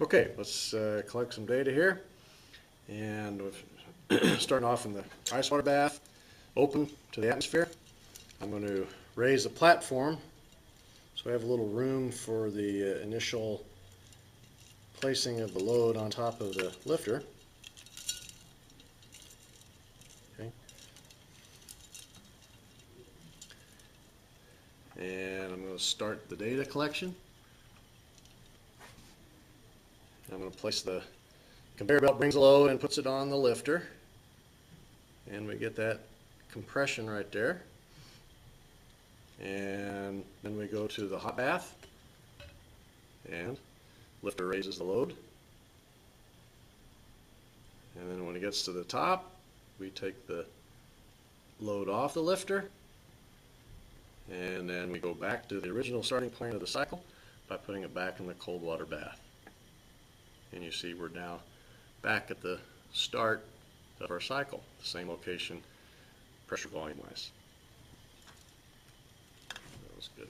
Okay, let's collect some data here. And starting off in the ice water bath, open to the atmosphere. I'm going to raise the platform so we have a little room for the initial placing of the load on top of the lifter. Okay. And I'm going to start the data collection. I'm going to place the conveyor belt, brings the load and puts it on the lifter. And we get that compression right there. And then we go to the hot bath, and lifter raises the load. And then when it gets to the top, we take the load off the lifter, and then we go back to the original starting point of the cycle by putting it back in the cold water bath. And you see we're now back at the start of our cycle, the same location, pressure volume wise. That was good.